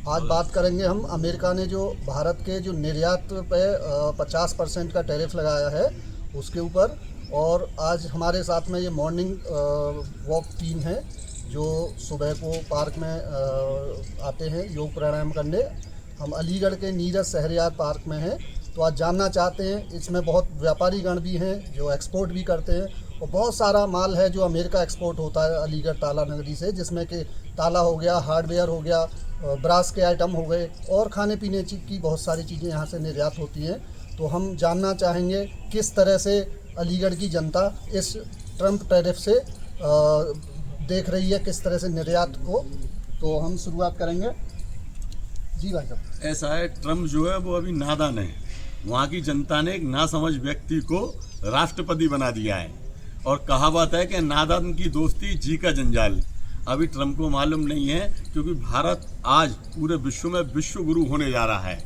आज बात करेंगे हम अमेरिका ने जो भारत के जो निर्यात पे 50% का टैरिफ लगाया है उसके ऊपर। और आज हमारे साथ में ये मॉर्निंग वॉक टीम है जो सुबह को पार्क में आते हैं योग प्राणायाम करने। हम अलीगढ़ के नीरज शहरियार पार्क में हैं। तो आज जानना चाहते हैं, इसमें बहुत व्यापारी गण भी हैं जो एक्सपोर्ट भी करते हैं और बहुत सारा माल है जो अमेरिका एक्सपोर्ट होता है अलीगढ़ ताला नगरी से, जिसमें कि ताला हो गया, हार्डवेयर हो गया, ब्रास के आइटम हो गए और खाने पीने की बहुत सारी चीज़ें यहाँ से निर्यात होती हैं। तो हम जानना चाहेंगे किस तरह से अलीगढ़ की जनता इस ट्रम्प टैरिफ से देख रही है, किस तरह से निर्यात को। तो हम शुरुआत करेंगे। जी भाई साहब। ऐसा है, ट्रम्प जो है वो अभी नादान है। वहाँ की जनता ने एक नासमझ व्यक्ति को राष्ट्रपति बना दिया है और कहावत है कि नादान की दोस्ती जी का जंजाल। अभी ट्रम्प को मालूम नहीं है क्योंकि भारत आज पूरे विश्व में विश्व गुरु होने जा रहा है।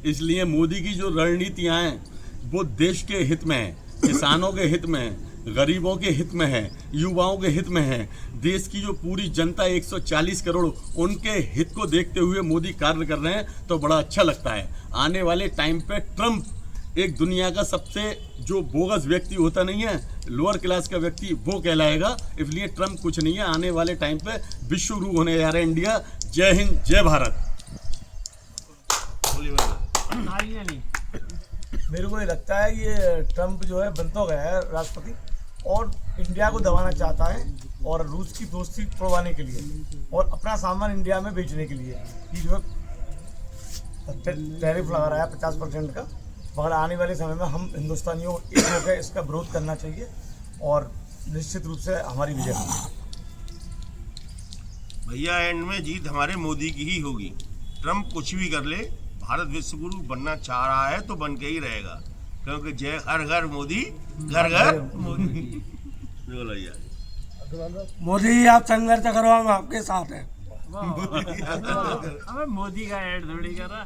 इसलिए मोदी की जो रणनीतियाँ हैं वो देश के हित में है, किसानों के हित में है, गरीबों के हित में है, युवाओं के हित में है। देश की जो पूरी जनता 140 करोड़ उनके हित को देखते हुए मोदी कार्य कर रहे हैं तो बड़ा अच्छा लगता है। आने वाले टाइम पे ट्रम्प एक दुनिया का सबसे जो बोगस व्यक्ति होता नहीं है, लोअर क्लास का व्यक्ति, वो कहलाएगा। इसलिए ट्रम्प कुछ नहीं है। आने वाले टाइम पे विश्व गुरु होने जा रहा है इंडिया। जय हिंद, जय भारत। मेरे को ये लगता है ये ट्रम्प जो है बन तो गया है राष्ट्रपति और इंडिया को दबाना चाहता है और रूस की दोस्ती तोड़वाने के लिए और अपना सामान इंडिया में बेचने के लिए ये जो है टैरिफ लगा रहा है 50% का। मगर आने वाले समय में हम हिंदुस्तानियों को एक होकर इसका विरोध करना चाहिए और निश्चित रूप से हमारी विजय होगी। भैया एंड में जीत हमारे मोदी की ही होगी। ट्रम्प कुछ भी कर ले, भारत विश्व गुरु बनना चाह रहा है तो बन के ही रहेगा, क्योंकि जय हर घर मोदी, घर घर मोदी। मोदी आप संघर्ष करो, हम आपके साथ हैं। हमें मोदी का ऐड थोड़ी कर रहा,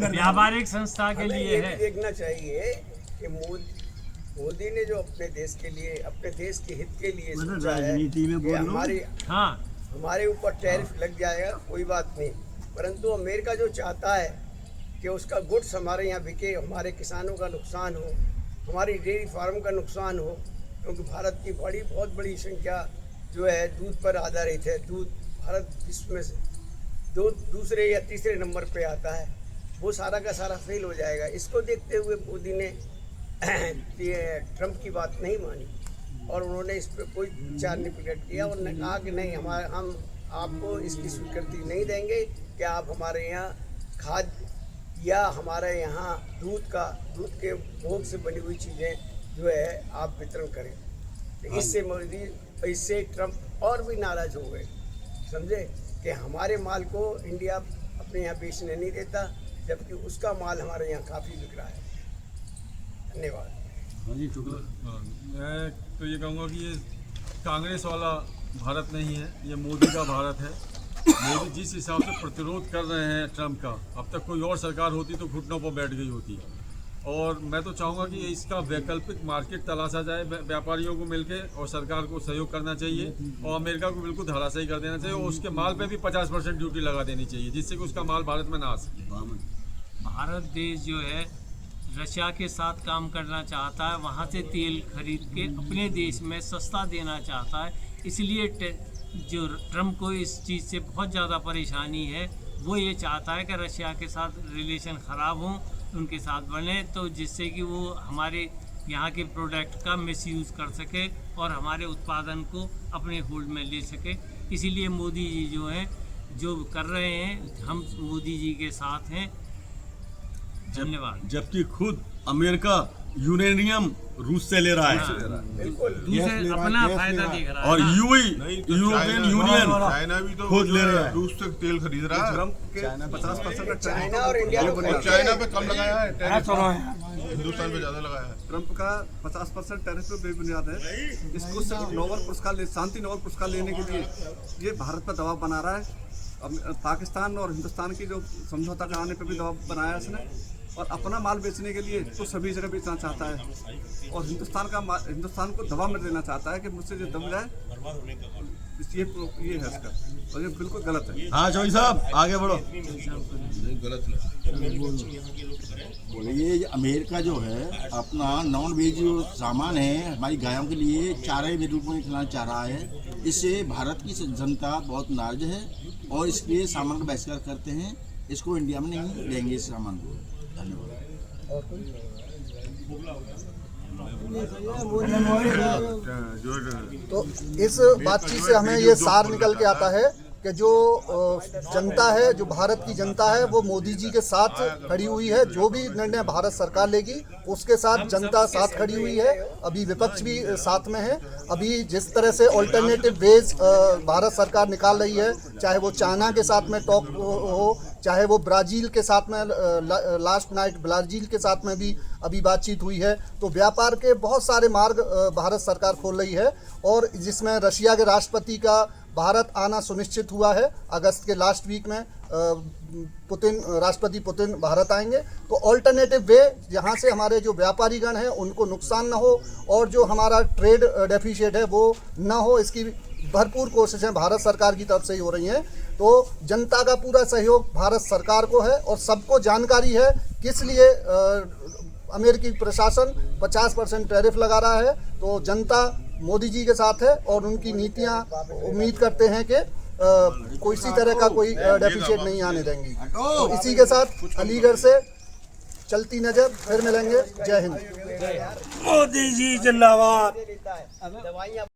व्यापारिक संस्था के लिए है। देखना चाहिए कि मोदी ने जो अपने देश के लिए, अपने देश के हित के लिए सोचा है कि हमारे ऊपर टैरिफ लग जाएगा, कोई बात नहीं। परंतु अमेरिका जो चाहता है कि उसका गुड्स हमारे यहाँ बिके, हमारे किसानों का नुकसान हो, हमारी डेयरी फार्म का नुकसान हो, क्योंकि भारत की बहुत बड़ी संख्या जो है दूध पर आधारित है। दूध भारत विश्व में दूसरे या तीसरे नंबर पे आता है, वो सारा का सारा फेल हो जाएगा। इसको देखते हुए मोदी ने ट्रम्प की बात नहीं मानी और उन्होंने इस पर कोई विचार नहीं प्रकट किया। उन्होंने कहा कि नहीं, हम आपको इसकी स्वीकृति नहीं देंगे कि आप हमारे यहाँ खाद या हमारे यहाँ दूध के भोग से बनी हुई चीज़ें जो है आप वितरण करें। तो इससे ट्रम्प और भी नाराज़ हो गए, समझे कि हमारे माल को इंडिया अपने यहाँ बेचने नहीं देता, जबकि उसका माल हमारे यहाँ काफ़ी बिक रहा है। धन्यवाद। मैं तो ये कहूँगा कि ये कांग्रेस वाला भारत नहीं है, ये मोदी का भारत है। मोदी जिस हिसाब से प्रतिरोध कर रहे हैं ट्रम्प का, अब तक कोई और सरकार होती तो घुटनों पर बैठ गई होती। और मैं तो चाहूँगा कि इसका वैकल्पिक मार्केट तलाशा जाए, व्यापारियों को मिलके, और सरकार को सहयोग करना चाहिए और अमेरिका को बिल्कुल धराशायी कर देना चाहिए और उसके माल पे भी 50% ड्यूटी लगा देनी चाहिए, जिससे कि उसका माल भारत में ना आ सके। भारत देश जो है रशिया के साथ काम करना चाहता है, वहाँ से तेल खरीद के अपने देश में सस्ता देना चाहता है। इसलिए जो ट्रम्प को इस चीज़ से बहुत ज़्यादा परेशानी है, वो ये चाहता है कि रशिया के साथ रिलेशन ख़राब हों, उनके साथ बने, तो जिससे कि वो हमारे यहाँ के प्रोडक्ट का मिसयूज़ कर सके और हमारे उत्पादन को अपने होल्ड में ले सके। इसीलिए मोदी जी जो हैं जो कर रहे हैं, हम मोदी जी के साथ हैं। धन्यवाद। जबकि खुद अमेरिका यूरेनियम रूस से ले रहा है, दूसरे अपना फायदा देख रहा है और यूरोपियन यूनियन चाइना भी तो खुद ले रहा है, रूस से तेल खरीद रहा है। 50% चाइना और इंडिया को चाइना पे कम लगाया है टैरिफ, हिंदुस्तान पे ज्यादा लगाया है। ट्रम्प का 50% टैरिफ पे बेबुनियाद है। इसको सिर्फ नोबेल पुरस्कार, शांति नोबेल पुरस्कार लेने के लिए ये भारत पर दबाव बना रहा है। अब पाकिस्तान और हिंदुस्तान की जो समझौता कराने पे भी दबाव बनाया इसने, और अपना माल बेचने के लिए तो सभी जगह बेचना चाहता है और हिंदुस्तान को दबाव में देना चाहता है कि मुझसे जो दब जाए ये है इसका, और ये बिल्कुल गलत है। हाँ चौधरी साहब आगे बढ़ो। बोले ये अमेरिका जो है अपना नॉन वेज जो सामान है हमारी गायों के लिए चारे में रूप में खिलाना चाह रहा है। इससे भारत की जनता बहुत नाराज है और इसलिए सामान का बहिष्कार करते हैं। इसको इंडिया में नहीं लेंगे इस सामान को। धन्यवाद। तो इस बातचीत से हमें ये सार निकल के आता है कि जो जनता है, जो भारत की जनता है, वो मोदी जी के साथ खड़ी हुई है। जो भी निर्णय भारत सरकार लेगी उसके साथ जनता साथ खड़ी हुई है। अभी विपक्ष भी साथ में है। अभी जिस तरह से ऑल्टरनेटिव वेज भारत सरकार निकाल रही है, चाहे वो चाइना के साथ में टॉक हो, चाहे वो ब्राज़ील के साथ में लास्ट नाइट ब्राज़ील के साथ में भी अभी बातचीत हुई है, तो व्यापार के बहुत सारे मार्ग भारत सरकार खोल रही है। और जिसमें रशिया के राष्ट्रपति का भारत आना सुनिश्चित हुआ है। अगस्त के लास्ट वीक में राष्ट्रपति पुतिन भारत आएंगे। तो ऑल्टरनेटिव वे जहां से हमारे जो व्यापारीगण हैं उनको नुकसान ना हो और जो हमारा ट्रेड डेफिसिट है वो ना हो, इसकी भरपूर कोशिशें भारत सरकार की तरफ से ही हो रही हैं। तो जनता का पूरा सहयोग भारत सरकार को है और सबको जानकारी है किस लिए अमेरिकी प्रशासन 50% टैरिफ लगा रहा है। तो जनता मोदी जी के साथ है और उनकी नीतियां उम्मीद करते हैं कि किसी तरह का कोई डेफिसिट नहीं आने देंगी। तो इसी के साथ अलीगढ़ से चलती नज़र, फिर मिलेंगे। जय हिंद। मोदी जी जिंदाबाद।